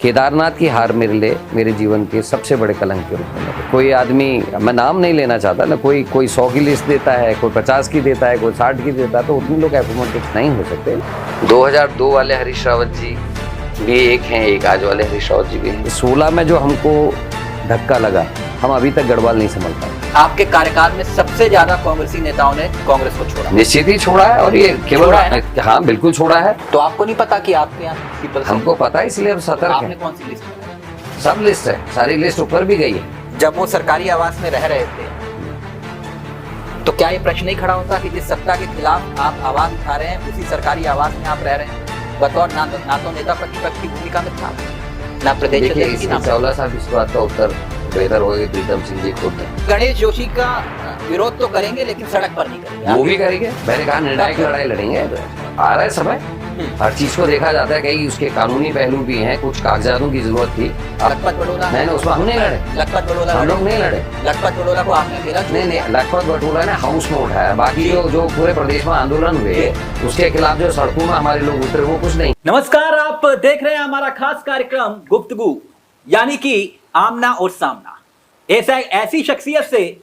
केदारनाथ की हार मेरे लिए मेरे जीवन के सबसे बड़े कलंक के रूप में लगे। कोई आदमी, मैं नाम नहीं लेना चाहता ना, कोई 100 की लिस्ट देता है, कोई 50 की देता है, कोई 60 की देता है, तो उतने लोग एकोमोडेट नहीं हो सकते। 2002 वाले हरीश रावत जी भी एक हैं, एक आज वाले हरीश रावत जी भी हैं। 16 में जो हमको धक्का लगा, हम अभी तक गढ़वाल नहीं समझ पाए। आपके कार्यकाल में सबसे ज्यादा कांग्रेसी नेताओं ने कांग्रेस को छोड़ा। निश्चित ही छोड़ा है, और ये केवल हाँ बिल्कुल छोड़ा है। तो आपको नहीं पता कि आपके यहाँ पीपल हमको पता है, इसलिए हम सतर्क आपने हैं। कौन सी लिस्ट बनाई? सब लिस्ट है, सारी लिस्ट ऊपर भी गई है। जब वो सरकारी आवास में रह रहे थे तो क्या ये प्रश्न नहीं खड़ा होता कि जिस सत्ता के खिलाफ आप आवाज उठा रहे हैं उसी सरकारी आवास में आप रह रहे हैं? बतौर ना तो नेता प्रतिपक्ष की भूमिका में था, ना प्रदेश अध्यक्ष की, ना चौला साहब इस बात का उत्तर बेहतर होगी प्रीतम सिंह जी खुद। गणेश जोशी का विरोध तो करेंगे लेकिन सड़क पर नहीं करेंगे। वो भी करेंगे, मैंने कहा निर्णायक लड़ाई लड़ेंगे। आ रहा है समय, हर चीज को देखा जाता है, कई उसके कानूनी पहलू भी हैं, कुछ कागजातों की जरूरत थी। लखपत बड़ोला नहीं, उसमें हम नहीं लड़े। लखपत बड़ोला हम लोग नहीं लड़े। लखपत बड़ोला को आपने घेरा? नहीं, लखपत बटोला ने हाउस में उठाया। बाकी जो पूरे प्रदेश में आंदोलन हुए उसके खिलाफ जो सड़कों में हमारे लोग उतरे, वो कुछ नहीं। नमस्कार, आप देख रहे हैं हमारा खास कार्यक्रम गुफ्तगू, यानी कि आमना और सामना। ऐसी शख्सियत से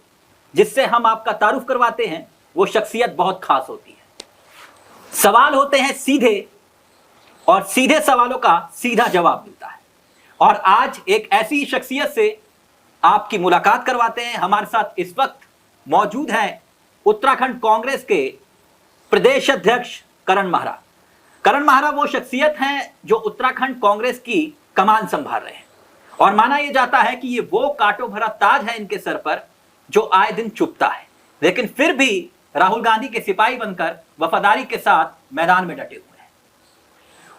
जिससे हम आपका तारुफ करवाते हैं, वो शख्सियत बहुत खास होती है। सवाल होते हैं सीधे, और सीधे सवालों का सीधा जवाब मिलता है। और आज एक ऐसी शख्सियत से आपकी मुलाकात करवाते हैं। हमारे साथ इस वक्त मौजूद हैं उत्तराखंड कांग्रेस के प्रदेश अध्यक्ष करण माहरा। करण माहरा वो शख्सियत हैं जो उत्तराखंड कांग्रेस की कमान संभाल रहे हैं, और माना यह जाता है कि ये वो कांटों भरा ताज है इनके सर पर जो आए दिन चुभता है, लेकिन फिर भी राहुल गांधी के सिपाही बनकर वफादारी के साथ मैदान में डटे हुए हैं।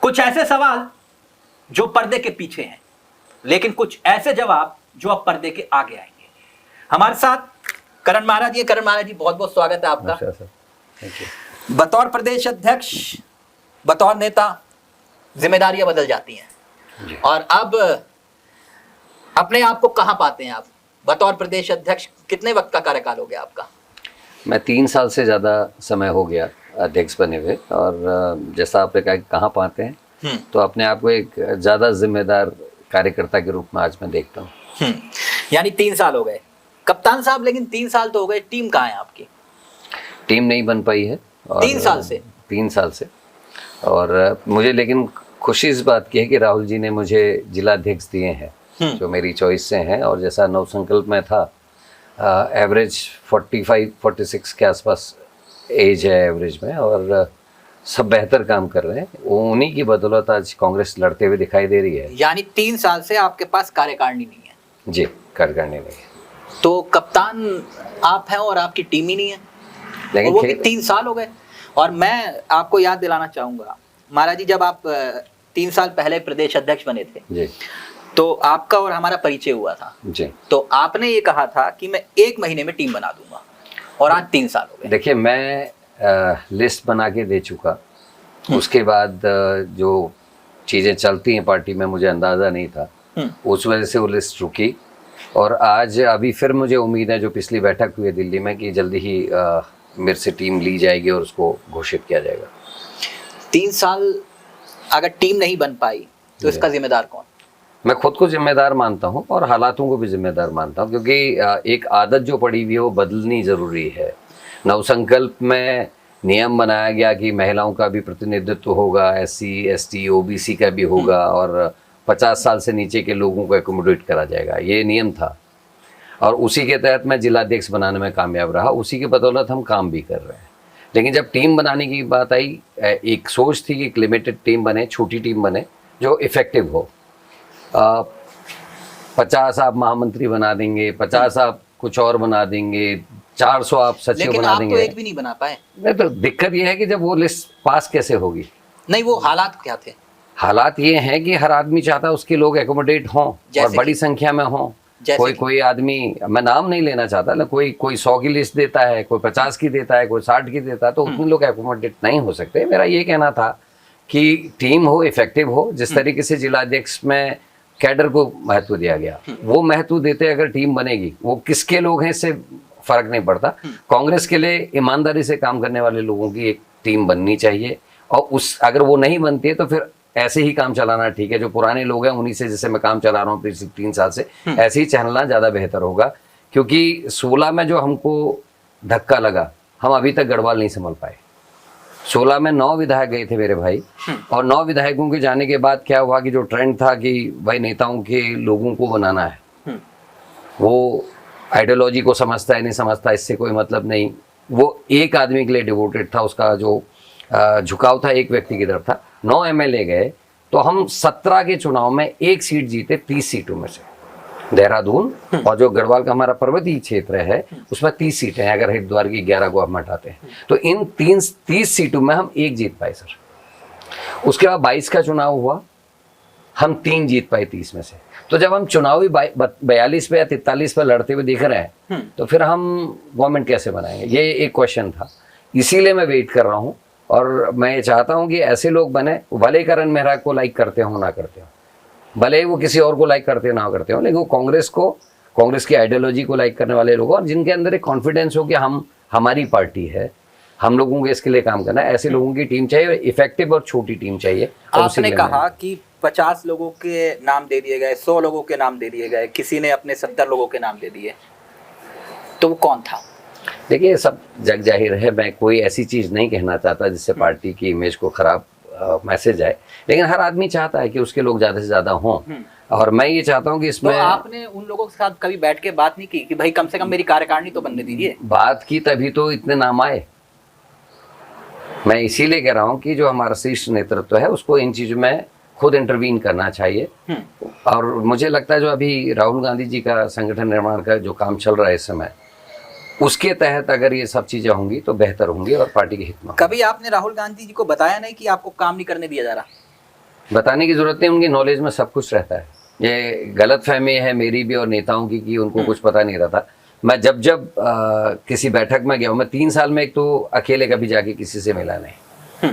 कुछ ऐसे सवाल जो पर्दे के पीछे हैं, लेकिन कुछ ऐसे जवाब जो अब पर्दे के आगे आएंगे। हमारे साथ करण माहरा जी। करण माहरा जी, बहुत बहुत स्वागत है आपका। बतौर प्रदेश अध्यक्ष, बतौर नेता जिम्मेदारियां बदल जाती हैं, और अब अपने आप को कहां पाते हैं आप? बतौर प्रदेश अध्यक्ष कितने वक्त का कार्यकाल हो गया आपका? मैं 3 साल से ज़्यादा समय हो गया अध्यक्ष बने हुए, और जैसा आपने कहा कहाँ पाते हैं, तो अपने आप को एक ज़्यादा जिम्मेदार कार्यकर्ता के रूप में आज मैं देखता हूँ। यानी 3 साल हो गए कप्तान साहब, लेकिन 3 साल तो हो गए, टीम कहाँ है आपकी? टीम नहीं बन पाई है। 3 साल से? 3 साल से। और मुझे लेकिन खुशी इस बात की है कि राहुल जी ने मुझे जिला अध्यक्ष दिए हैं, जो मेरी चॉइस से हैं, और जैसा नवसंकल्प में था, एवरेज 45-46 के आसपास एज है एवरेज में, और सब बेहतर काम कर रहे हैं। उन्हीं की बदौलत आज कांग्रेस लड़ते हुए दिखाई दे रही है। यानी 3 साल से आपके पास कार्यकारिणी नहीं है? जी, कार्यकारिणी नहीं है। तो कप्तान आप हैं और आपकी टीम ही नहीं है, लेकिन वो भी 3 साल हो गए। और मैं आपको याद दिलाना चाहूंगा महाराज जी, जब आप 3 साल पहले प्रदेश अध्यक्ष बने थे जी, तो आपका और हमारा परिचय हुआ था जी। तो आपने ये कहा था कि मैं 1 महीने में टीम बना दूंगा, और आज 3 साल हो गए। देखिए, मैं लिस्ट बना के दे चुका, उसके बाद जो चीज़ें चलती हैं पार्टी में मुझे अंदाज़ा नहीं था, उस वजह से वो लिस्ट रुकी। और आज अभी फिर मुझे उम्मीद है, जो पिछली बैठक हुई है दिल्ली में, कि जल्दी ही मेरे से टीम ली जाएगी और उसको घोषित किया जाएगा। 3 साल अगर टीम नहीं बन पाई तो इसका जिम्मेदार कौन? मैं खुद को जिम्मेदार मानता हूं, और हालातों को भी जिम्मेदार मानता हूं, क्योंकि एक आदत जो पड़ी हुई है वो बदलनी ज़रूरी है। नवसंकल्प में नियम बनाया गया कि महिलाओं का भी प्रतिनिधित्व होगा, SC ST OBC का भी होगा, और 50 साल से नीचे के लोगों को एकोमोडेट करा जाएगा, ये नियम था। और उसी के तहत मैं जिलाध्यक्ष बनाने में कामयाब रहा, उसी की बदौलत हम काम भी कर रहे हैं। लेकिन जब टीम बनाने की बात आई, एक सोच थी कि एक लिमिटेड टीम बने, छोटी टीम बने जो इफ़ेक्टिव हो। 50 आप महामंत्री बना देंगे, 50 आप कुछ और बना देंगे, 400 आप सचिव बना देंगे। तो एक भी नहीं बना पाए। नहीं, तो दिक्कत ये है कि जब वो लिस्ट पास कैसे होगी? नहीं, वो हालात क्या थे? हालात ये हैं कि हर आदमी चाहता है उसके लोग एकोमोडेट हों, और बड़ी संख्या में हों। कोई आदमी, मैं नाम नहीं लेना चाहता ना, कोई 100 की लिस्ट देता है, कोई 50 की देता है, कोई 60 की देता है, तो उतने लोग एकोमोडेट नहीं हो सकते। मेरा ये कहना था कि टीम हो, इफेक्टिव हो। जिस तरीके से जिलाध्यक्ष में कैडर को महत्व दिया गया, वो महत्व देते अगर टीम बनेगी, वो किसके लोग हैं इससे फर्क नहीं पड़ता। कांग्रेस के लिए ईमानदारी से काम करने वाले लोगों की एक टीम बननी चाहिए, और अगर वो नहीं बनती है तो फिर ऐसे ही काम चलाना ठीक है। जो पुराने लोग हैं उन्हीं से, जैसे मैं काम चला रहा हूँ पिछले 3 साल से, ऐसे ही चलना ज़्यादा बेहतर होगा। क्योंकि 16 में जो हमको धक्का लगा, हम अभी तक गढ़वाल नहीं संभल पाए। 16 में 9 विधायक गए थे मेरे भाई, और 9 विधायकों के जाने के बाद क्या हुआ कि जो ट्रेंड था कि भाई नेताओं के लोगों को बनाना है, वो आइडियोलॉजी को समझता है नहीं समझता इससे कोई मतलब नहीं, वो एक आदमी के लिए डिवोटेड था, उसका जो झुकाव था एक व्यक्ति की तरफ था। 9 एमएलए गए तो हम 17 के चुनाव में 1 सीट जीते 30 सीटों में से, देहरादून, और जो गढ़वाल का हमारा पर्वतीय क्षेत्र है उसमें 30 सीटें हैं, अगर हरिद्वार की 11 को हम हटाते हैं तो इन 30 सीटों में हम 1 जीत पाए सर। उसके बाद 22 का चुनाव हुआ, हम 3 जीत पाए 30 में से। तो जब हम चुनावी 42 पे या 43 पे लड़ते हुए दिख रहे हैं तो फिर हम गवर्नमेंट कैसे बनाएंगे, ये एक क्वेश्चन था। इसीलिए मैं वेट कर रहा हूँ, और मैं ये चाहता हूँ कि ऐसे लोग बने, भले करण मेहरा को लाइक करते हो ना करते हो, भले वो किसी और को लाइक करते हो ना करते हो, लेकिन वो कांग्रेस की आइडियोलॉजी को लाइक करने वाले लोग, और जिनके अंदर एक कॉन्फिडेंस हो कि हमारी पार्टी है, हम लोगों को इसके लिए काम करना है, ऐसे लोगों की टीम चाहिए, इफेक्टिव और छोटी टीम चाहिए। आपने कहा कि 50 लोगों के नाम दे दिए गए, 100 लोगों के नाम दे दिए गए, किसी ने अपने 70 लोगों के नाम दे दिए, तो वो कौन था? देखिए, सब जग जाहिर है, मैं कोई ऐसी चीज नहीं कहना चाहता जिससे पार्टी की इमेज को खराब मैसेज आए, लेकिन हर आदमी चाहता है कि उसके लोग ज्यादा से ज्यादा हों, और मैं ये चाहता हूँ कि इसमें। तो आपने उन लोगों के साथ कभी बैठ के बात नहीं की कि भाई कम से कम मेरी कार्यकारिणी तो बनने दीजिए? बात की तभी तो इतने नाम आए। मैं इसीलिए कह रहा हूँ कि जो हमारा शीर्ष नेतृत्व है उसको इन चीजों में खुद इंटरवीन करना चाहिए। और मुझे लगता है जो अभी राहुल गांधी जी का संगठन निर्माण का जो काम चल रहा है इस समय, उसके तहत अगर ये सब चीजें होंगी तो बेहतर होंगी और पार्टी के हित में। कभी आपने राहुल गांधी जी को बताया नहीं कि आपको काम नहीं करने दिया जा रहा? बताने की जरूरत नहीं, उनकी नॉलेज में सब कुछ रहता है। ये गलत फहमी है मेरी भी और नेताओं की कि उनको कुछ पता नहीं रहता। मैं जब किसी बैठक में गया हूँ, मैं 3 साल में एक तो अकेले कभी जाके किसी से मिला नहीं,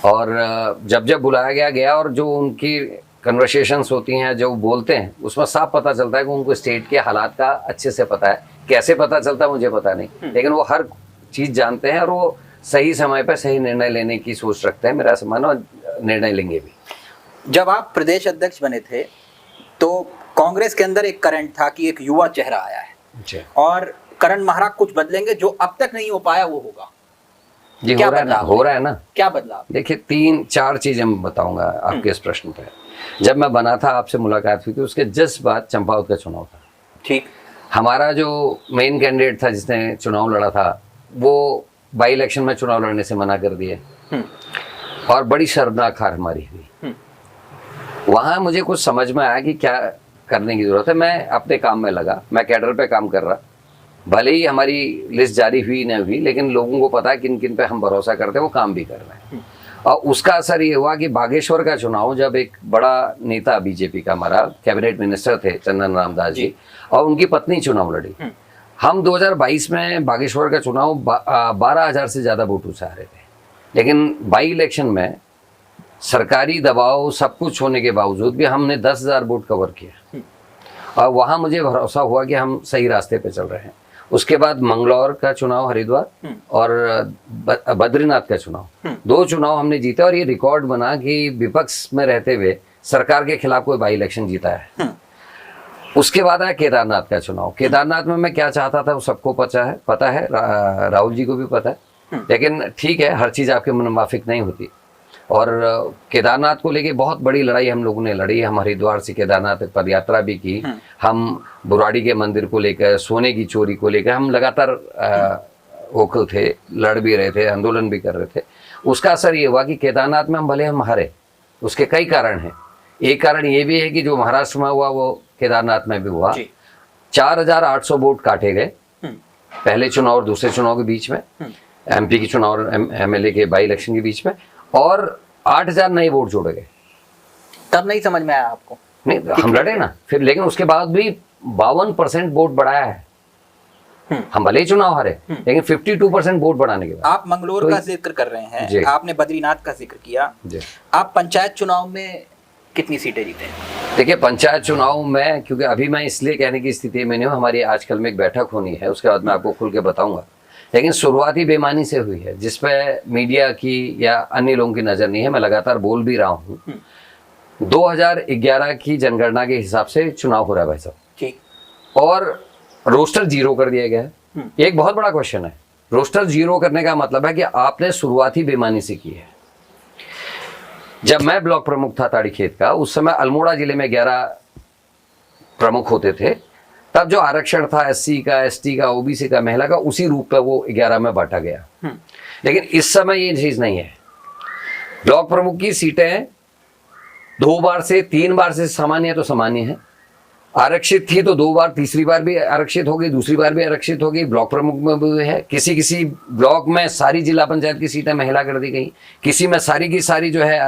और जब बुलाया गया, और जो उनकी कन्वर्सेशंस होती हैं, जो बोलते हैं, उसमें साफ पता चलता है कि उनको स्टेट के हालात का अच्छे से पता है। कैसे पता चलता है मुझे पता नहीं, लेकिन वो हर चीज जानते हैं और वो सही समय पर सही निर्णय लेने की सोच रखते हैं, मेरा सम्मान, और निर्णय लेंगे भी। जब आप प्रदेश अध्यक्ष बने थे तो कांग्रेस के अंदर एक करंट था कि एक युवा चेहरा आया है और करण महाराज कुछ बदलेंगे, जो अब तक नहीं हो पाया वो होगा। जी, हो रहा है ना। क्या बदलाव? देखिए, 3-4 चीजें मैं बताऊंगा आपके इस प्रश्न पे। जब मैं बना था, आपसे मुलाकात हुई थी, उसके जस्ट बाद चंपावत का चुनाव था। ठीक। हमारा जो मेन कैंडिडेट था जिसने चुनाव लड़ा था, वो बाई इलेक्शन में चुनाव लड़ने से मना कर दिए, और बड़ी शर्मनाक हार हमारी हुई। वहां मुझे कुछ समझ में आया कि क्या करने की जरूरत है। मैं अपने काम में लगा, मैं कैडर पे काम कर रहा। भले ही हमारी लिस्ट जारी हुई न हुई, लेकिन लोगों को पता है किन किन पे हम भरोसा करते हैं, वो काम भी कर रहे हैं। और उसका असर ये हुआ कि बागेश्वर का चुनाव, जब एक बड़ा नेता बीजेपी का, हमारा कैबिनेट मिनिस्टर थे चंदन रामदास जी, और उनकी पत्नी चुनाव लड़ी। हम 2022 में बागेश्वर का चुनाव 12,000 से ज्यादा वोटों से हारे थे, लेकिन बाई इलेक्शन में सरकारी दबाव सब कुछ होने के बावजूद भी हमने 10,000 वोट कवर किया, और वहां मुझे भरोसा हुआ कि हम सही रास्ते पे चल रहे हैं। उसके बाद मंगलौर का चुनाव, हरिद्वार और बद्रीनाथ का चुनाव, 2 चुनाव हमने जीते, और ये रिकॉर्ड बना कि विपक्ष में रहते हुए सरकार के खिलाफ कोई बाई इलेक्शन जीता है। उसके बाद आया केदारनाथ का चुनाव। केदारनाथ में मैं क्या चाहता था वो सबको पता है, राहुल जी को भी पता है, लेकिन ठीक है, हर चीज आपके मन माफिक नहीं होती। और केदारनाथ को लेके बहुत बड़ी लड़ाई हम लोगों ने लड़ी। हम हरिद्वार से केदारनाथ पद यात्रा भी की, हम बुराड़ी के मंदिर को लेकर, सोने की चोरी को लेकर हम लगातार वोकल थे, लड़ भी रहे थे, आंदोलन भी कर रहे थे। उसका असर ये हुआ कि केदारनाथ में हम हारे। उसके कई कारण हैं। एक कारण ये भी है कि जो महाराष्ट्र में हुआ वो केदारनाथ में भी हुआ। 4,800 वोट काटे गए पहले चुनाव और दूसरे चुनाव के बीच में, एमपी के चुनाव और एमएलए के बाई इलेक्शन के बीच में, और 8,000 नए वोट जोड़े गए। तब नहीं समझ में आया आपको? नहीं, हम लड़े ना फिर, लेकिन उसके बाद भी 52% वोट बढ़ाया है। हम भले ही चुनाव हारे, लेकिन 52% वोट बढ़ाने के बाद। आप मंगलोर का जिक्र कर रहे हैं, आपने बद्रीनाथ का जिक्र किया, आप पंचायत चुनाव में कितनी सीटें जीते? देखिए, पंचायत चुनाव में, क्योंकि अभी मैं इसलिए कहने की स्थिति में नहीं हूँ, हमारी आजकल में एक बैठक होनी है, उसके बाद मैं आपको खुल के बताऊंगा, लेकिन शुरुआती बेईमानी से हुई है, जिसपे मीडिया की या अन्य लोगों की नजर नहीं है। मैं लगातार बोल भी रहा हूँ 2011 की जनगणना के हिसाब से चुनाव हो रहा है भाई साहब, ठीक, और रोस्टर जीरो कर दिया गया है। एक बहुत बड़ा क्वेश्चन है, रोस्टर जीरो करने का मतलब है कि आपने शुरुआती बेईमानी से की है। जब मैं ब्लॉक प्रमुख था ताड़ीखेत का, उस समय अल्मोड़ा जिले में 11 प्रमुख होते थे। तब जो आरक्षण था एससी का, एसटी का, ओबीसी का, महिला का, उसी रूप पे वो 11 में बांटा गया। लेकिन इस समय ये चीज नहीं है। ब्लॉक प्रमुख की सीटें 2 बार से 3 बार से सामान्य है तो सामान्य है, आरक्षित थी तो 2 बार, तीसरी बार भी आरक्षित होगी, दूसरी बार भी आरक्षित होगी। ब्लॉक प्रमुख में भी है, किसी किसी ब्लॉक में सारी जिला पंचायत की सीटें महिला कर दी गई, किसी में सारी की सारी जो है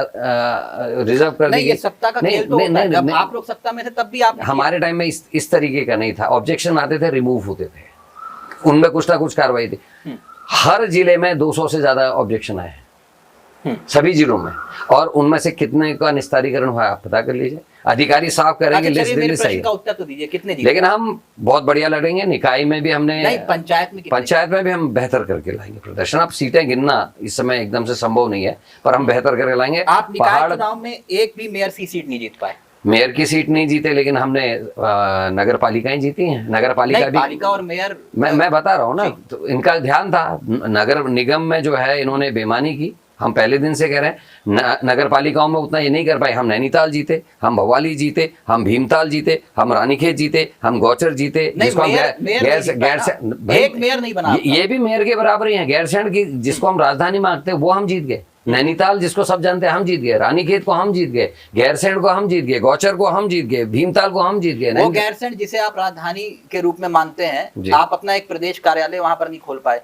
रिजर्व कर दी नहीं, गई। ये सत्ता का खेल तो होता है। जब आप लोग सत्ता में थे तब भी आप, हमारे टाइम में इस तरीके का नहीं था। ऑब्जेक्शन आते थे, रिमूव होते थे, उनमें कुछ ना कुछ कार्रवाई थी। हर जिले में 200 से ज्यादा ऑब्जेक्शन आए हैं, सभी जिलों में, और उनमें से कितने का निस्तारीकरण हुआ आप पता कर लीजिए। अधिकारी साफ करेंगे, अच्छा, लिस्ट मेरे दिल्ली सही प्रश्न है। का उत्तर तो दीजिए, कितने जीते? लेकिन हम बहुत बढ़िया लड़ेंगे। निकाय में भी हमने, नहीं, पंचायत में कितने? पंचायत में भी हम बेहतर करके लाएंगे प्रदर्शन। अब सीटें गिनना इस समय एकदम से संभव नहीं है, पर हम बेहतर करके लाएंगे। आप निकाय चुनाव में एक भी मेयर की सीट नहीं जीत पाए। मेयर की सीट नहीं जीते, लेकिन हमने नगर पालिकाएं जीती हैं। नगर पालिका भी, पालिका और मेयर, मैं बता रहा हूँ ना, तो इनका ध्यान था। नगर निगम में जो है इन्होंने बेईमानी की, हम पहले दिन से कह रहे हैं। नगर पालिकाओं में उतना ये नहीं कर पाए। हम नैनीताल जीते, हम भवाली जीते, हम भीमताल जीते, हम रानीखेत जीते, हम गौचर जीते। नहीं, जिसको हम एक मेयर नहीं बना, ये भी मेयर के बराबर ही है। गैरसैंण की जिसको हम राजधानी मानते हैं वो हम जीत गए। नैनीताल जिसको सब जानते हैं हम जीत गए, रानीखेत को हम जीत गए, गैरसैंण को हम जीत गए, गौचर को हम जीत गए, भीमताल को हम जीत गए। वो गैरसैंण जिसे आप राजधानी के रूप में मानते हैं, आप अपना एक प्रदेश कार्यालय वहां पर नहीं खोल पाए।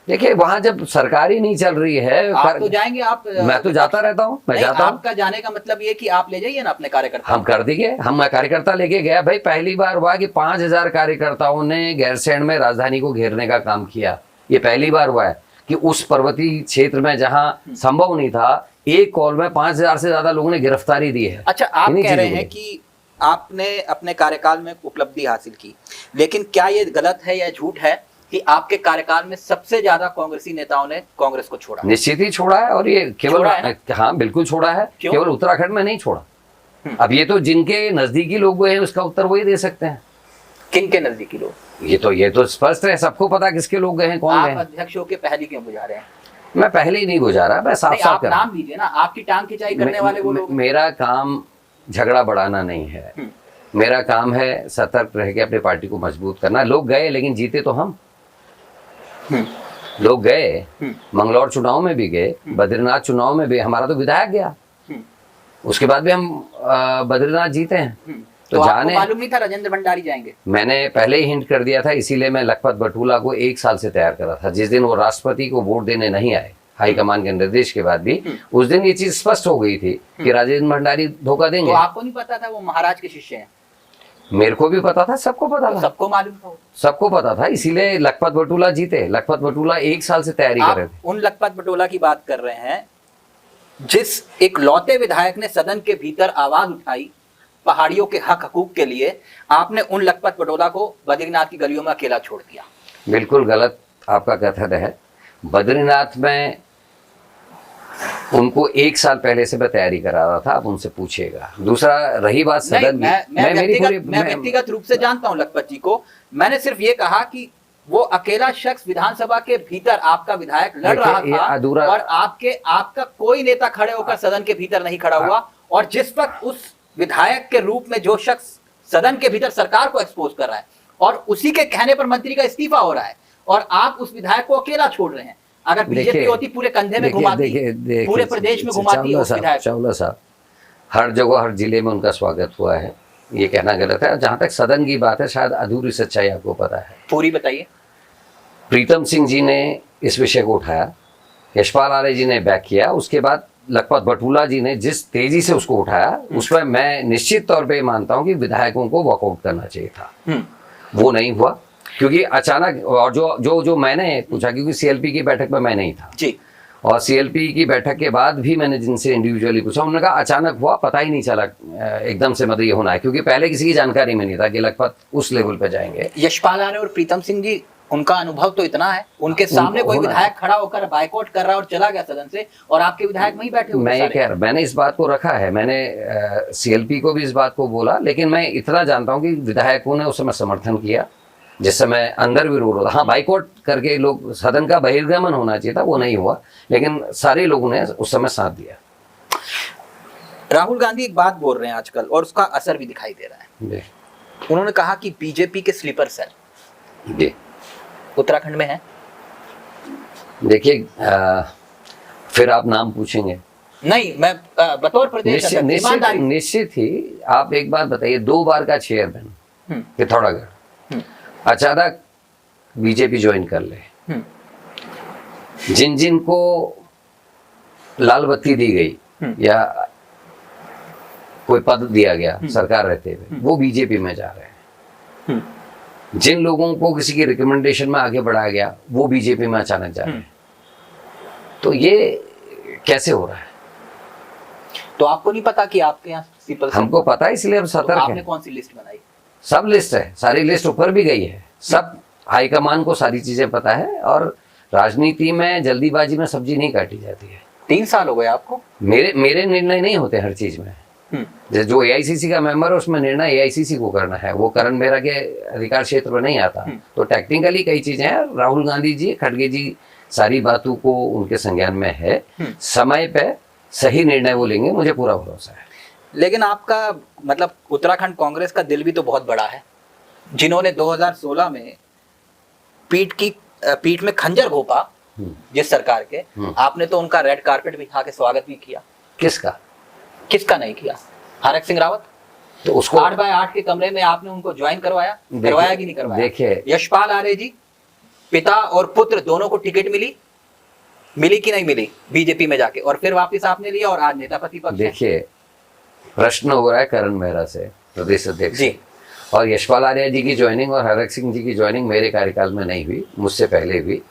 देखिए, वहां जब सरकार ही नहीं चल रही है, आप तो जाएंगे। आप, मैं तो जाता रहता हूँ, मैं जाता हूँ। आपका जाने का मतलब ये कि आप ले जाइए ना अपने कार्यकर्ता। हम कर देंगे, हम कार्यकर्ता लेके गया भाई। पहली बार हुआ कि 5000 कार्यकर्ताओं ने गैरसैंण में राजधानी को घेरने का काम किया। ये पहली बार हुआ है कि उस पर्वतीय क्षेत्र में जहां संभव नहीं था, एक कॉल में 5000 से ज्यादा लोगों ने गिरफ्तारी दी है। अच्छा, आप कह रहे हैं कि आपने अपने कार्यकाल में उपलब्धि हासिल की, लेकिन क्या ये गलत है या झूठ है कि आपके कार्यकाल में सबसे ज्यादा कांग्रेसी नेताओं ने कांग्रेस को छोड़ा? निश्चित ही छोड़ा है, और ये केवल, हाँ बिल्कुल छोड़ा है। केवल उत्तराखंड में नहीं छोड़ा। अब ये तो जिनके नजदीकी लोग हैं उसका उत्तर वही दे सकते हैं। किन के नजदीकी लोग? ये तो स्पष्ट है, सबको पता किसके लोग गए हैं, कौन गए। आप अध्यक्ष होके पहली क्यों गुजारे हैं? मैं पहले ही नहीं गुजारा, मैं साफ साफ कर, नाम लीजिए ना, आपकी टांग खिंचाई करने वाले वो लोग। मेरा काम झगड़ा बढ़ाना नहीं है, मेरा काम है सतर्क रह के अपनी पार्टी को मजबूत करना। लोग गए लेकिन जीते तो हम। लोग गए, मंगलौर चुनाव में भी गए, बद्रीनाथ चुनाव में भी, हमारा तो विधायक गया, उसके बाद भी हम बद्रीनाथ जीते हैं। तो आपको मालूम नहीं था राजेंद्र भंडारी जाएंगे? मैंने पहले ही हिंट कर दिया था, इसीलिए मैं लखपत बटुला को 1 साल से तैयार करा था। जिस दिन वो राष्ट्रपति को वोट देने नहीं आए, हाईकमान के निर्देश के बाद भी, उस दिन ये चीज स्पष्ट हो गई थी कि राजेंद्र भंडारी धोखा देंगे। तो आपको नहीं पता था वो महाराज के शिष्य हैं? मेरे को भी पता था, सबको पता था, सबको मालूम था, सबको पता था, इसीलिए लखपत बटुला जीते। लखपत बटुला 1 साल से तैयारी कर रहे थे। उन लखपत बटुला की बात कर रहे हैं जिस एक लौते विधायक ने सदन के भीतर आवाज उठाई पहाड़ियों के हक हकूक के लिए। आपने उन लखपत बटोला को बद्रीनाथ की गलियों में अकेला छोड़ दिया। बिल्कुल गलत आपका कथन है। बद्रीनाथ में उनको 1 साल पहले से मैं तैयारी करा रहा था, आप उनसे पूछिएगा। दूसरा, रही बात सदन, मैं व्यक्तिगत रूप से जानता हूं लखपत जी को। मैंने सिर्फ ये कहा कि वो अकेला शख्स विधानसभा के भीतर आपका विधायक लड़ रहा था और आपका कोई नेता खड़े होकर सदन के भीतर नहीं खड़ा हुआ। और जिस वक्त उस विधायक के रूप में जो शख्स सदन के भीतर सरकार को एक्सपोज कर रहा है और उसी के कहने पर मंत्री का इस्तीफा हो रहा है और आप उस विधायक को अकेला छोड़ रहे हैं। अगर बीजेपी होती पूरे कंधे में घुमाती, पूरे प्रदेश में घुमाती है उस विधायक। चावला साहब, हर जगह हर जिले में उनका स्वागत हुआ है, ये कहना गलत है। जहां तक सदन की बात है, शायद अधूरी सच्चाई आपको पता है। पूरी बताइए। प्रीतम सिंह जी ने इस विषय को उठाया, यशपाल आर्य जी ने बैक किया, उसके बाद लखपत बटुला जी ने जिस तेजी से उसको उठाया, उसमें मैं निश्चित तौर पे मानता हूं कि विधायकों को वॉकआउट करना चाहिए था। वो नहीं हुआ क्योंकि अचानक, और जो मैंने पूछा, क्योंकि सीएलपी की बैठक में मैं नहीं था जी, और सीएलपी की बैठक के बाद भी मैंने जिनसे इंडिविजुअली पूछा, उन्होंने कहा अचानक हुआ, पता ही नहीं चला एकदम से ये होना है, क्योंकि पहले किसी की जानकारी में नहीं था कि लखपत उस लेवल पे जाएंगे। यशपाल आर्य और प्रीतम सिंह जी उनका अनुभव तो इतना है, उनके सामने कोई होना है। विधायक खड़ा होकर बाइकआउट कर रहा है और चला गया सदन से, और आपके विधायक वहीं बैठे हुए मैं ये सारे। कह रहा, मैंने इस बात को रखा है, मैंने सीएलपी को भी इस बात को बोला, लेकिन मैं इतना जानता हूं कि विधायकों ने उस समय समर्थन किया, जिस समय अंदर विरोध होता, हाँ बाइकआउट करके लोग, सदन का बहिर्गमन होना चाहिए था, वो नहीं हुआ, लेकिन सारे लोगों ने उस समय साथ दिया। राहुल गांधी एक बात बोल रहे हैं आजकल और उसका असर भी दिखाई दे रहा है। जी उन्होंने कहा कि बीजेपी के स्लीपर सेल जी उत्तराखंड में है। देखिए, फिर आप नाम पूछेंगे। नहीं, मैं बतौर प्रदेश निश्चित अध्यक्ष निश्चित ईमानदारी से- निश्चित ही। आप एक बात बताइए, 2 बार का चेयरमैन हम्म, पिथौरागढ़ हम्म, अचानक बीजेपी ज्वाइन कर ले, हम्म, जिन जिन को लाल बत्ती दी गई या कोई पद दिया गया सरकार रहते हुए, वो बीजेपी में जा रहे हैं। हम्म। जिन लोगों को किसी की रिकमेंडेशन में आगे बढ़ाया गया, वो बीजेपी में अचानक जा रहे हैं। तो ये कैसे हो रहा है? तो आपको नहीं पता कि आपके यहाँ स्लीपर सेल, हमको पता है, इसलिए हम तो सतर्क आपने हैं। कौन सी लिस्ट बनाई? सब लिस्ट है, सारी लिस्ट ऊपर भी गई है, सब हाईकमान को सारी चीजें पता है। और राजनीति में जल्दीबाजी में सब्जी नहीं काटी जाती है। 3 साल हो गए आपको। मेरे निर्णय नहीं होते हर चीज में। जैसे जो एआईसीसी का मेंबर है, उसमें निर्णय एआईसीसी को करना है, वो करण मेहरा के अधिकार क्षेत्र में नहीं आता। तो टेक्निकली कई चीजें हैं। राहुल गांधी जी, खड़गे जी सारी बातों को उनके संज्ञान में है, समय पे सही निर्णय वो लेंगे, मुझे पूरा भरोसा है। लेकिन आपका मतलब उत्तराखंड कांग्रेस का दिल भी तो बहुत बड़ा है, जिन्होंने 2016 में पीठ में खंजर घोंपा जिस सरकार के, आपने तो उनका रेड कारपेट बिछा के स्वागत भी किया। किसका नहीं किया? हरक सिंह रावत। तो उसको 8x8 के कमरे में आपने उनको ज्वाइन करवाया कि नहीं करवाया? देखिए, यशपाल आर्य जी, पिता और पुत्र दोनों को टिकट मिली कि नहीं मिली बीजेपी में जाके, और फिर वापस आपने लिया, और आज नेता प्रतिपक्ष हैं। देखिए, प्रश्न हो रहा है करण मेहरा से, प्रदेश अध्यक्ष जी। से। और यशपाल आर्य जी की ज्वाइनिंग और हरक सिंह जी की ज्वाइनिंग मेरे कार्यकाल में नहीं हुई, मुझसे पहले हुई।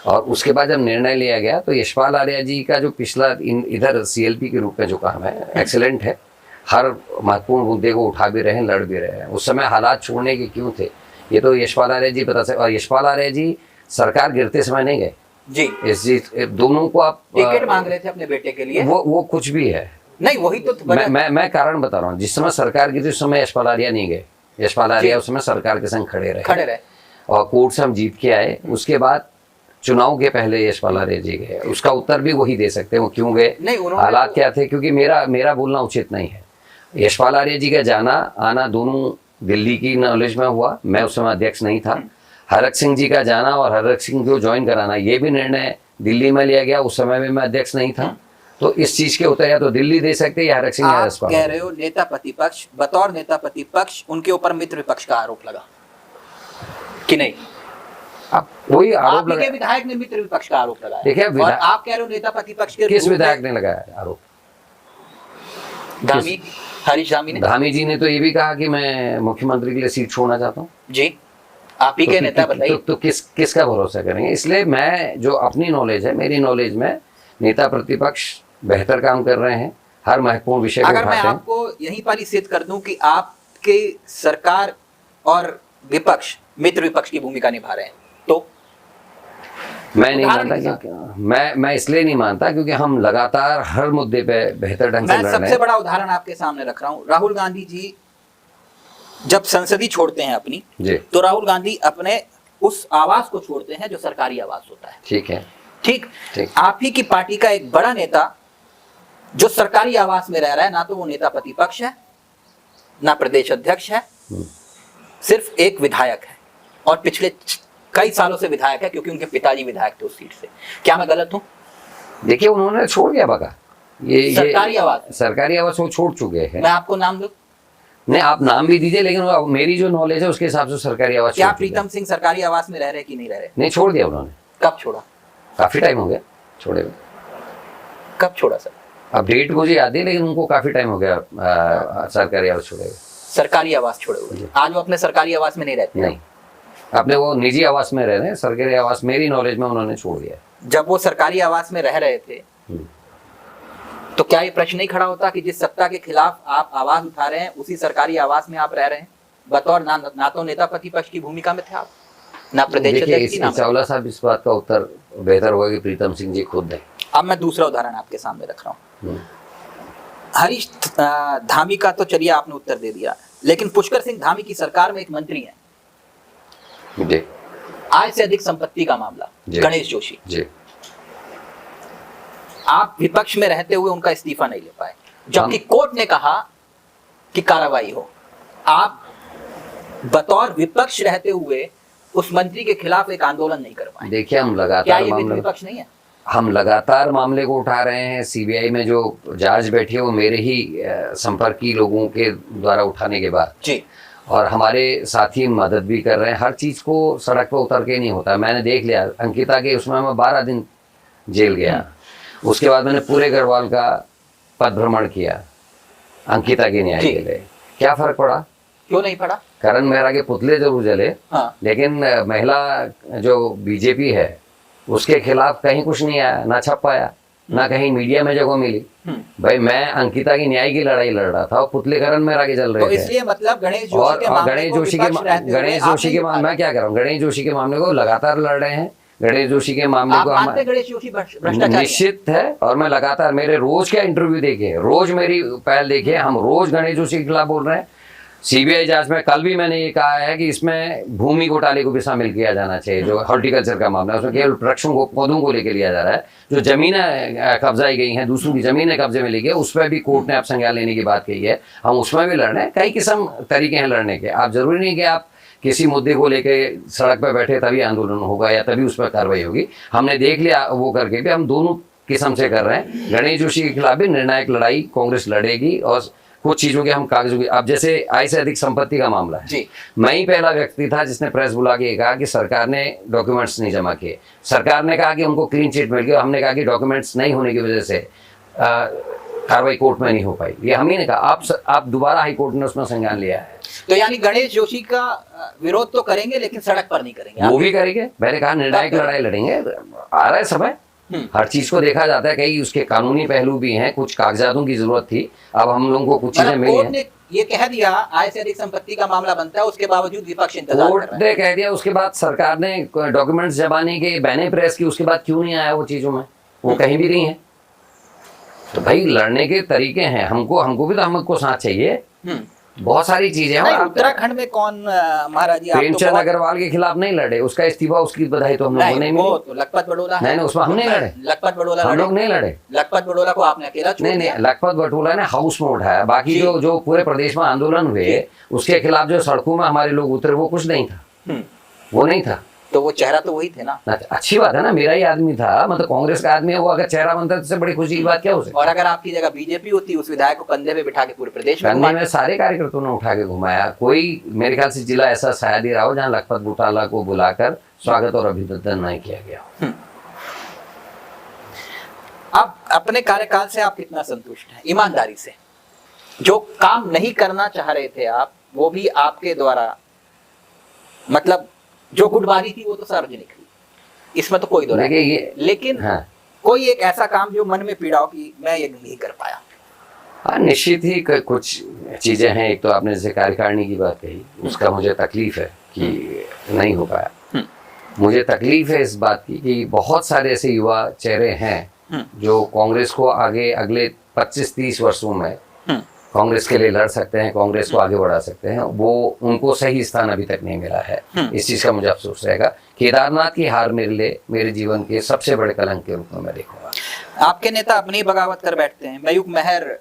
और उसके बाद जब निर्णय लिया गया, तो यशपाल आर्य जी का जो पिछला इधर सीएलपी के रूप में जो काम है, एक्सीलेंट है। हर महत्वपूर्ण मुद्दे को उठा भी रहे हैं, लड़ भी रहे हैं। उस समय हालात छोड़ने के क्यों थे, ये तो यशपाल आर्य जी बता सकते। और यशपाल आर्य जी सरकार गिरते समय नहीं गए जी। इस चीज, दोनों को आप टिकट मांग रहे थे अपने बेटे के लिए। वो कुछ भी है नहीं, वही तो मैं कारण बता रहा हूँ। जिस समय सरकार गिरी, उस समय यशपाल आर्य नहीं गए। यशपाल आर्य उस समय सरकार के संग खड़े रहे और कोर्ट से हम जीत के आए। उसके बाद चुनाव के पहले यशपाल आर्य जी गए, उसका उत्तर भी वही दे सकते हैं वो क्यों गए, हालात क्या थे। क्योंकि मेरा बोलना उचित नहीं है। यशपाल आर्य जी का जाना आना दोनों दिल्ली की नॉलेज में हुआ, मैं उस समय अध्यक्ष नहीं था। हरक सिंह जी का जाना और हरक सिंह को ज्वाइन कराना, ये भी निर्णय दिल्ली में लिया गया, उस समय में मैं अध्यक्ष नहीं था। तो इस चीज के उत्तर या तो दिल्ली दे सकते या हरक सिंह या आप कह रहे हो नेता प्रतिपक्ष, बतौर नेता प्रतिपक्ष उनके ऊपर मित्र विपक्ष का आरोप लगा कि नहीं? अब वही आरोप लगा, विधायक ने मित्र विपक्ष का आरोप लगाया। देखिए, और आप कह रहे हो नेता प्रतिपक्ष के किस विधायक ने लगाया आरोप? धामी, हरीश धामी ने। धामी जी ने तो ये भी कहा कि मैं मुख्यमंत्री के लिए सीट छोड़ना चाहता हूँ। जी, आप ही के नेता बताइए। तो किसका भरोसा करेंगे? इसलिए मैं, जो अपनी नॉलेज है, मेरी नॉलेज में नेता प्रतिपक्ष बेहतर काम कर रहे हैं, हर महत्वपूर्ण विषय को अगर मैं उठाते हैं। आपको यहीं पर ही सिद्ध कर दूं कि आपके सरकार और विपक्ष मित्र विपक्ष की भूमिका निभा रहे हैं, तो मैं नहीं मानता कि मैं इसलिए नहीं मानता क्योंकि हम लगातार हर मुद्दे पे बेहतर ढंग से लड़ रहे हैं। मैं सबसे बड़ा उदाहरण आपके सामने रख रहा हूं। राहुल गांधी जी जब संसदी छोड़ते हैं अपनी जी, तो राहुल गांधी अपने उस आवास को छोड़ते हैं जो सरकारी आवास होता है। ठीक है, ठीक। ठीक। आप ही की पार्टी का एक बड़ा नेता जो सरकारी आवास में रह रहा है, ना तो वो नेता प्रतिपक्ष है, ना प्रदेश अध्यक्ष है, सिर्फ एक विधायक है, और पिछले कई सालों से विधायक है क्योंकि उनके पिताजी विधायक थे उस सीट से। क्या मैं गलत हूं? देखिए, उन्होंने छोड़ दिया बका ये सरकारी आवास वो छोड़ चुके हैं। मैं आपको नाम दूं? नहीं, आप नाम भी दीजिए, लेकिन मेरी जो नॉलेज है उसके हिसाब से सरकारी आवास क्या छोड़ चुके हैं। प्रीतम सिंह सरकारी आवास में रह रहे कि नहीं रह रहे? नहीं, छोड़ दिया उन्होंने। कब छोड़ा? काफी टाइम हो गया छोड़े हुए। कब छोड़ा सर? अब डेट मुझे याद है, लेकिन उनको काफी टाइम हो गया सरकारी आवास छोड़े हुए। सरकारी आवास छोड़े हुए। आज वो अपने सरकारी आवास में नहीं रहते? नहीं, अपने वो निजी आवास में रह रहे हैं। सरकारी आवास मेरी नॉलेज में उन्होंने छोड़ दिया। जब वो सरकारी आवास में रह रहे थे तो क्या ये प्रश्न नहीं खड़ा होता कि जिस सत्ता के खिलाफ आप आवाज उठा रहे हैं उसी सरकारी आवास में आप रह रहे हैं? बतौर ना तो नेता प्रतिपक्ष की भूमिका में थे आप, ना प्रदेश देखिए अध्यक्ष की, ना चावला साहब इस बात का उत्तर बेहतर होगा कि प्रीतम सिंह जी खुद दें। अब मैं दूसरा उदाहरण आपके सामने रख रहा हूँ। हम्म, हरीश धामी का तो चलिए आपने उत्तर दे दिया, लेकिन पुष्कर सिंह धामी की सरकार में एक मंत्री है, जी आय से अधिक संपत्ति का मामला, जी। गणेश जोशी। जी आप विपक्ष में रहते हुए उनका इस्तीफा नहीं ले पाए, जबकि कोर्ट ने कहा कि कार्रवाई हो। आप बतौर विपक्ष रहते हुए उस मंत्री के खिलाफ एक आंदोलन नहीं कर पाए। देखिए हम क्या लगातार ये मामले विपक्ष नहीं है? हम लगातार मामले को उठा रहे हैं। सीबीआई में जो जांच बैठी है वो मेरे ही संपर्की लोगों के द्वारा उठाने के बाद जी, और हमारे साथी मदद भी कर रहे हैं। हर चीज़ को सड़क पर उतर के नहीं होता। मैंने देख लिया अंकिता के, उसमें मैं 12 दिन जेल गया। उसके बाद मैंने पूरे गढ़वाल का पथ भ्रमण किया अंकिता के न्याय के लिए। क्या फर्क पड़ा? क्यों नहीं पड़ा? करण मेहरा के पुतले जरूर जले, हाँ, लेकिन महिला जो बीजेपी है उसके खिलाफ कहीं कुछ नहीं आया, ना छप पाया, ना कहीं मीडिया में जगह मिली। भाई मैं अंकिता की न्याय की लड़ाई लड़ रहा था और पुतले करण मेहरा के चल तो रहे थे। इसलिए मतलब गणेश जोशी और के मामले गणेश को जोशी विपक्ष रहते हुए गणेश आप जोशी नहीं के उठा मामले, मैं रहे। क्या कर रहा हूँ, गणेश जोशी के मामले को लगातार लड़ रहे हैं। गणेश जोशी के मामले आप को मानते हैं गणेश जोशी भ्रष्टाचारी हैं? निश्चित है, और मैं लगातार, मेरे रोज के इंटरव्यू देखे, रोज मेरी पहल देखे, हम रोज गणेश जोशी के खिलाफ बोल रहे हैं। सीबीआई जांच में कल भी मैंने ये कहा है कि इसमें भूमि घोटाले को भी शामिल किया जाना चाहिए। जो हॉर्टिकल्चर का मामला है उसमें केवल वृक्षों को, पौधों को लेकर लिया जा रहा है। जो जमीनें कब्जाई गई हैं, दूसरों की जमीनें कब्जे में ली गई, उस पर भी कोर्ट ने अब संज्ञान लेने की बात कही है। हम उसमें भी लड़ रहे हैं। कई किस्म तरीके हैं लड़ने के। आप जरूरी नहीं कि आप किसी मुद्दे को लेके सड़क पर बैठे तभी आंदोलन होगा या तभी उस पर कार्रवाई होगी। हमने देख लिया वो करके भी, हम दोनों किस्म से कर रहे हैं। गणेश जोशी के खिलाफ भी निर्णायक लड़ाई कांग्रेस लड़ेगी और कुछ चीजों के हम कागजों की, अब जैसे आय से अधिक संपत्ति का मामला है जी, मैं ही पहला व्यक्ति था जिसने प्रेस बुला के कहा कि सरकार ने डॉक्यूमेंट्स नहीं जमा किए। सरकार ने कहा कि उनको क्लीन चिट मिल गया। हमने कहा कि डॉक्यूमेंट्स नहीं होने की वजह से कार्रवाई कोर्ट में नहीं हो पाई। ये हम ही ने कहा। आप दोबारा हाई कोर्ट ने उसमें संज्ञान लिया है। तो यानी गणेश जोशी का विरोध तो करेंगे लेकिन सड़क पर नहीं करेंगे। वो भी करेंगे। मैंने कहा निर्णायक लड़ाई लड़ेंगे। आ रहा है समय, हर चीज को देखा जाता है। कई उसके कानूनी पहलू भी हैं, कुछ कागजातों की जरूरत थी। अब हम लोगों को कुछ चीजें मिली कोर्ट हैं। ने ये कह दिया आय से अधिक संपत्ति का मामला बनता है, उसके बावजूद विपक्ष इंतजार कर कोर्ट रहा है। ने कह दिया, उसके बाद सरकार ने डॉक्यूमेंट्स जमाने के बैने प्रेस की, उसके बाद क्यों नहीं आया वो चीजों में? वो कहीं भी नहीं है। तो भाई लड़ने के तरीके हैं। हमको भी तो हमको साथ चाहिए। बहुत सारी चीजें हैं। नहीं, और उत्तराखंड में कौन महाराज जी, आप तो प्रेमचंद बहुत- अग्रवाल के खिलाफ नहीं लड़े, उसका इस्तीफा, उसकी बधाई तो हम लोगों को नहीं वो मिली। तो लखपत बड़ोला है। नहीं, उसमें हम नहीं लड़े। लखपत बड़ोला हम लड़े। लोग नहीं लड़े। लखपत बड़ोला को आपने अकेला छोड़ नहीं दिया। लखपत बटोला ने हाउस में उठाया। बाकी जी। जो पूरे प्रदेश में आंदोलन हुए उसके खिलाफ जो सड़कों में हमारे लोग उतरे वो कुछ नहीं था। हम्म, वो नहीं था। तो वो चेहरा तो वही थे ना। अच्छी बात है ना, मेरा ही आदमी था। मतलब कांग्रेस का आदमी है, वो अगर चेहरा बनता है तो इससे बड़ी खुशी की बात क्या हो सकती? और अगर आपकी जगह बीजेपी होती, उस विधायक को कंधे पे बिठा के पूरे प्रदेश में करने घुमाते। में सारे कार्यकर्ताओं ने उठा के घुमाया। कोई मेरे ख्याल से जिला ऐसा शायद ही रहा हो जहाँ लखपत बटोला को बुलाकर स्वागत और अभिनंदन नहीं किया गया। अब अपने कार्यकाल से आप कितना संतुष्ट हैं ईमानदारी से? जो काम नहीं करना चाह रहे थे आप, वो भी आपके द्वारा, मतलब जो गुटबाजी थी वो तो सार्वजनिक हुई, इसमें तो कोई दो राय देखिए नहीं। ये, लेकिन हाँ कोई एक ऐसा काम जो मन में पीड़ा हो कि मैं ये नहीं कर पाया? हाँ, निश्चित ही कुछ चीजें हैं। एक तो आपने जैसे कार्यकारिणी की बात कही, उसका मुझे तकलीफ है कि नहीं हो पाया। मुझे तकलीफ है इस बात की कि बहुत सारे ऐसे युवा चेहरे हैं जो कांग्रेस को आगे अगले 25-30 वर्षों में कांग्रेस के लिए लड़ सकते हैं, कांग्रेस को आगे बढ़ा सकते हैं। वो उनको सही स्थान अभी तक नहीं मिला है। इस चीज का मुझे अफसोस रहेगा। केदारनाथ की हार मेरे लिए मेरे जीवन के सबसे बड़े कलंक के रूप में मैं देखूंगा। आपके नेता अपनी ही बगावत कर बैठते हैं। मयूख महर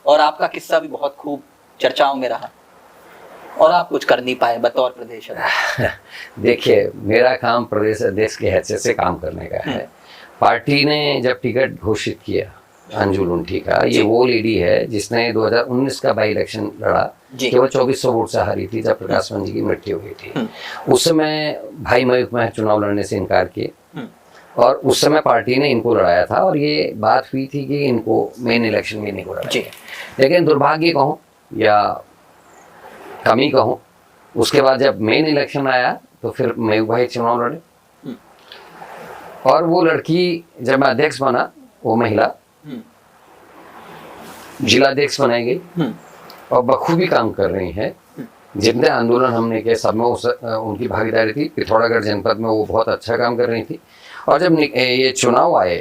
और आपका किस्सा भी बहुत खूब चर्चाओं में रहा और आप कुछ कर नहीं पाए बतौर प्रदेश अध्यक्ष। देखिए मेरा काम प्रदेश अध्यक्ष की हैसियत से काम करने का है। पार्टी ने जब टिकट घोषित किया अंजू लुंठी का, ये वो लेडी है जिसने 2019 का बाई इलेक्शन लड़ा, केवल 2400 वोट से हारी थी जब प्रकाश पंत जी की मृत्यु हुई थी। उस समय भाई मयूख महर चुनाव लड़ने से इनकार किए और उस समय पार्टी ने इनको लड़ाया था और ये बात हुई थी कि इनको मेन इलेक्शन में इनको लड़ाएंगे। लेकिन दुर्भाग्य कहूँ या कमी कहूँ, उसके बाद जब मेन इलेक्शन आया तो फिर मयूख भाई चुनाव लड़े और वो लड़की जब मैं अध्यक्ष बना, वो महिला जिलाध्यक्ष बनाई गई और बखूबी काम कर रही है। जितने आंदोलन हमने किए सब में उनकी भागीदारी थी। पिथौरागढ़ जनपद में वो बहुत अच्छा काम कर रही थी। और जब ये चुनाव आए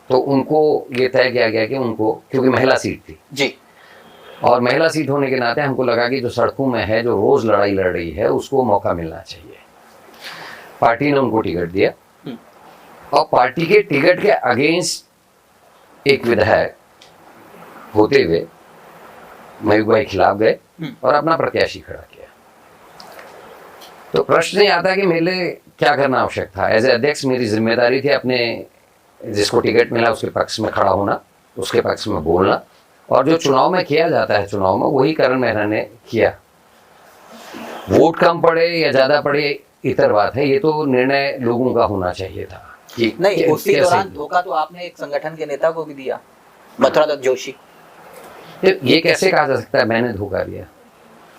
तो उनको ये तय किया गया कि उनको, क्योंकि महिला सीट थी जी, और महिला सीट होने के नाते हमको लगा कि जो सड़कों में है, जो रोज लड़ाई लड़ रही है, उसको मौका मिलना चाहिए। पार्टी ने उनको टिकट दिया और पार्टी के टिकट के अगेंस्ट एक विधायक होते हुए महबूब भाई खिलाफ गए और अपना प्रत्याशी खड़ा किया। तो प्रश्न ये आता कि मेरे लिए क्या करना आवश्यक था। एज ए अध्यक्ष मेरी जिम्मेदारी थी अपने जिसको टिकट मिला उसके पक्ष में खड़ा होना, उसके पक्ष में बोलना, और जो चुनाव में किया जाता है चुनाव में वही करण मेहरा ने किया। वोट कम पड़े या ज्यादा पड़े इतर बात है, ये तो निर्णय लोगों का होना चाहिए था कि नहीं उसी दौरान धोखा तो आपने एक संगठन के नेता को भी दिया, मथुरा दत्त जोशी। ये कैसे कहा जा सकता है मैंने धोखा दिया?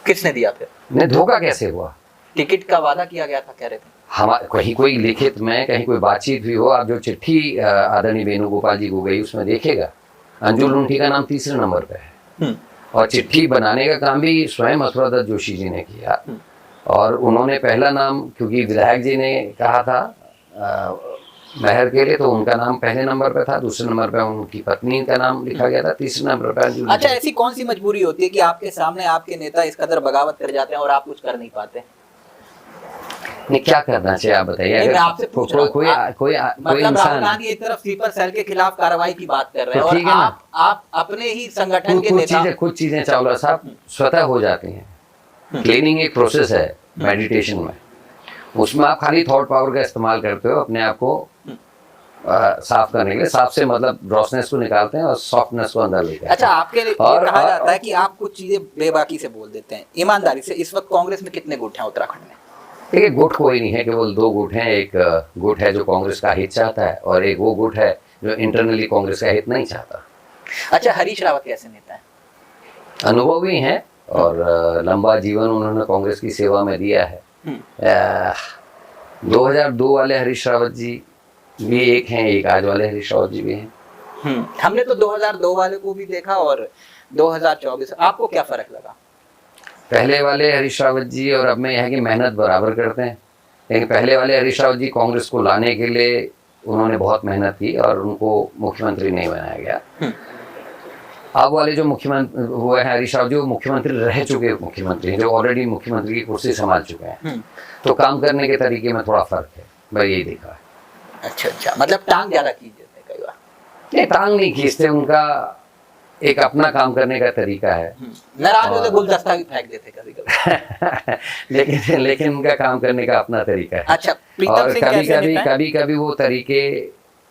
किसने दिया फिर? नहीं, धोखा कैसे हुआ? टिकट का वादा किया गया था कह रहे थे। हमारे कहीं कोई लिखित में कहीं कोई बातचीत भी हो, आप जो चिट्ठी आदरणीय वेणुगोपाल जी को गई उसमें देखेगा अंजू लुंठी का नाम तीसरे नंबर पे है। और चिट्ठी बनाने का काम भी स्वयं मथुरा दत्त जोशी जी ने किया। और उन्होंने पहला नाम, क्योंकि विधायक जी ने कहा था मेहर के लिए, तो उनका नाम पहले नंबर पे था, दूसरे नंबर पे उनकी पत्नी का नाम लिखा गया था, तीसरे नंबर पे अंजू। अच्छा, ऐसी कौन सी मजबूरी होती है कि आपके सामने आपके नेता इस कदर बगावत कर जाते हैं और आप कुछ कर नहीं पाते? नहीं, क्या करना चाहिए आप बताइए। मैं आपसे पूछ रहा हूं, कोई मतलब राहुल इंसान, गांधी एक तरफ स्लीपर सेल के खिलाफ कार्रवाई की बात कर रहे हैं तो और ठीक है ना। आप अपने ही संगठन के नेता। कुछ चीजें चावला साहब स्वतः हो जाती हैं। क्लीनिंग एक प्रोसेस है मेडिटेशन में, उसमें आप खाली थॉट पावर का इस्तेमाल करते हो अपने आप को साफ करने के लिए। साफ से मतलब ड्रॉसनेस को निकालते हैं और सॉफ्टनेस को अंदर लेकर। अच्छा, आपके लिए और कहा जाता है कि आप कुछ चीजें बेबाकी से बोल देते हैं। ईमानदारी से इस वक्त कांग्रेस में कितने गुट हैं उत्तराखंड में? देखिए, गुट कोई नहीं है, केवल दो गुट हैं। एक गुट है जो कांग्रेस का हित चाहता है और एक वो गुट है जो इंटरनली कांग्रेस का हित नहीं चाहता। अच्छा, हरीश रावत कैसे नेता है? अनुभवी हैं और लंबा जीवन उन्होंने कांग्रेस की सेवा में दिया है। 2002 वाले हरीश रावत जी भी एक हैं, एक आज वाले हरीश रावत जी भी हैं। हमने तो 2002 वाले को भी देखा और 2024। आपको क्या फर्क लगा? पहले वाले हरीश रावत जी और अब में यह है कि मेहनत बराबर करते हैं। लेकिन पहले वाले हरीश रावत जी कांग्रेस को लाने के लिए उन्होंने बहुत मेहनत की और उनको मुख्यमंत्री नहीं बनाया गया। अब वाले जो मुख्यमंत्री हुए हैं हरीश रावत जी, वो मुख्यमंत्री रह चुके मुख्यमंत्री हैं, जो ऑलरेडी मुख्यमंत्री की कुर्सी संभाल चुके हैं। तो काम करने के तरीके में थोड़ा फर्क है, मैं यही देखा है। अच्छा, मतलब टांग ज्यादा खींच देते हैं कई बार। नहीं, टांग नहीं खींचते, उनका एक अपना काम करने का तरीका है। नाराज होते गुलदस्ता भी फेंक देते कभी कभी। लेकिन उनका काम करने का अपना तरीका है। अच्छा, और कभी वो तरीके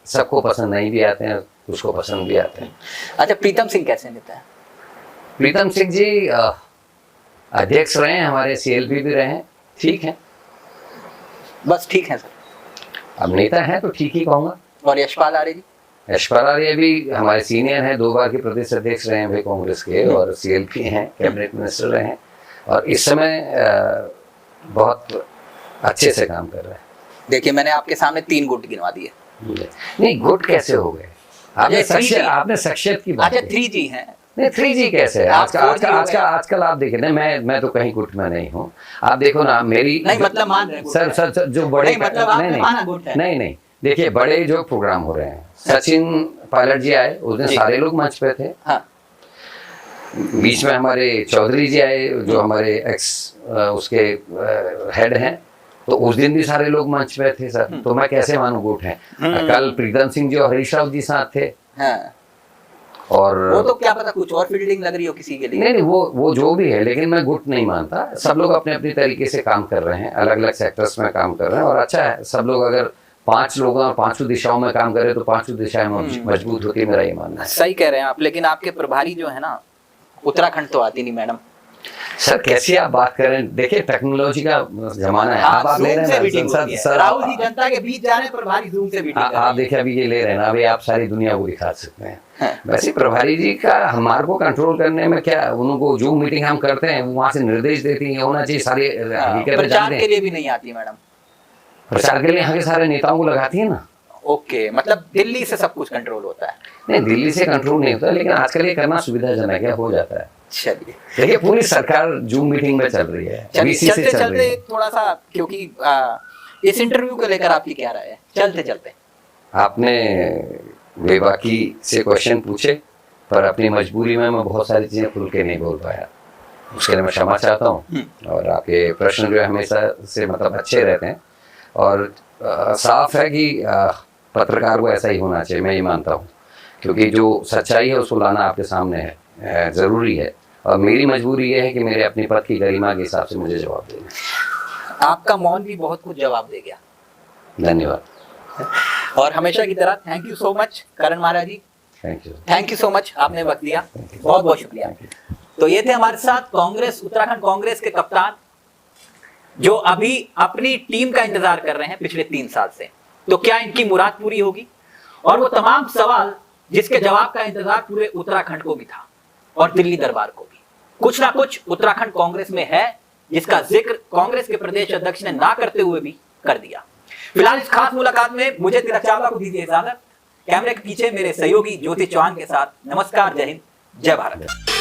सबको पसंद नहीं भी आते हैं, उसको पसंद भी आते हैं। अच्छा, प्रीतम सिंह कैसे नेता है? प्रीतम सिंह जी अध्यक्ष रहे हैं, हमारे CLP भी रहे हैं, ठीक है। बस ठीक है सर। अब नेता हैं तो ठीक ही कहूँगा। और यशपाल आर्य जी? यशपाल आर्य भी हमारे सीनियर हैं, 2 बार के प्रदेश अध्यक्ष रहे हैं भाई कांग्रेस के, और CLP हैं, कैबिनेट मिनिस्टर रहे हैं और इस समय बहुत अच्छे से काम कर रहे हैं। देखिए, मैंने आपके सामने 3 गुट गिनवा दिए। नहीं, गुट कैसे हो गए? आपने शख्सियत की बात। अच्छा, 3G हैं। नहीं, 3G कैसे? आजकल आप देखें ना, मैं तो कहीं गुट में नहीं हूँ। आप देखो ना, मेरी नहीं मतलब मान रहे हैं सर जो बड़े नहीं, मतलब आपने माना गुट है। नहीं, देखिए बड़े जो प्रोग्राम हो रहे हैं, सचिन पायलट जी आए उस दिन सारे लोग मंच पे थे। हाँ। बीच में हमारे चौधरी जी आए जो हमारे उसके हेड हैं, तो उस दिन भी सारे लोग मंच पे थे सर। तो मैं कैसे मानूं गुट है? कल प्रीतम सिंह जी और हरीश रावत जी साथ थे। हाँ। और वो तो क्या पता कुछ और फील्डिंग लग रही हो किसी के लिए। नहीं, वो जो भी है, लेकिन मैं गुट नहीं मानता। सब लोग अपने अपने तरीके से काम कर रहे हैं, अलग अलग सेक्टर्स में काम कर रहे हैं और अच्छा है। सब लोग अगर 5 लोग और 5 दिशाओं में काम करे तो 5 दिशाएं मजबूत होती है, मेरा ये मानना है। सही कह रहे हैं आप, लेकिन आपके प्रभारी जो है ना, उत्तराखंड तो आती नहीं मैडम। सर कैसी आप बात करें? देखिए, टेक्नोलॉजी का जमाना है। आप ले रहे हैं सर, राहुल जी जनता के बीच जा रहे हैं, प्रभारी जूम से मीटिंग कर रहे हैं। आप देखिए अभी ये ले रहे हैं ना, अभी आप सारी दुनिया को दिखा सकते हैं। वैसे प्रभारी जी का हमारे को कंट्रोल करने में क्या, उनको जूम मीटिंग हम करते हैं, वहां से निर्देश देती है, होना चाहिए सारे। प्रचार के लिए भी नहीं आती मैडम? प्रचार के लिए यहाँ के सारे नेताओं को लगाती है ना। ओके, मतलब दिल्ली से सब कुछ कंट्रोल होता है? नहीं, दिल्ली से कंट्रोल नहीं होता, लेकिन आजकल ये करना सुविधाजनक है, हो जाता है। चलिए देखिए पूरी सरकार जूम मीटिंग में चल रही है, चलिए VC से चलते चल रही चलते है। थोड़ा सा, क्योंकि इस इंटरव्यू को लेकर आपकी क्या राय है, चलते चलते। आपने बेबाकी से क्वेश्चन पूछे, पर अपनी मजबूरी में मैं बहुत सारी चीजें खुल के नहीं बोल पाया, उसके लिए मैं क्षमा चाहता हूँ। और आपके प्रश्न जो है हमेशा से मतलब अच्छे रहते हैं, और साफ है कि पत्रकार को ऐसा ही होना चाहिए, मैं ये मानता हूँ, क्योंकि जो सच्चाई है उसको लाना आपके सामने है ज़रूरी है। और मेरी मजबूरी ये है कि मेरे अपनी पद की गरिमा के हिसाब से मुझे जवाब देना है। आपका मौन भी बहुत कुछ जवाब दे गया। धन्यवाद। और हमेशा की तरह thank you so much Karan Maharaj ji, thank you. Thank you so much, आपने वक्त दिया, बहुत बहुत शुक्रिया। तो ये थे हमारे साथ कांग्रेस, उत्तराखंड कांग्रेस के कप्तान, जो अभी अपनी टीम का इंतजार कर रहे हैं पिछले 3 साल से। तो क्या इनकी मुराद पूरी होगी? और वो तमाम सवाल जिसके जवाब का इंतजार पूरे उत्तराखंड को भी था और दिल्ली दरबार को भी। कुछ ना कुछ उत्तराखंड कांग्रेस में है जिसका जिक्र कांग्रेस के प्रदेश अध्यक्ष ने ना करते हुए भी कर दिया। फिलहाल इस खास मुलाकात में मुझे तिलक चावला को दीजिए इजाजत। कैमरे के पीछे मेरे सहयोगी ज्योति चौहान के साथ नमस्कार, जय हिंद, जय भारत।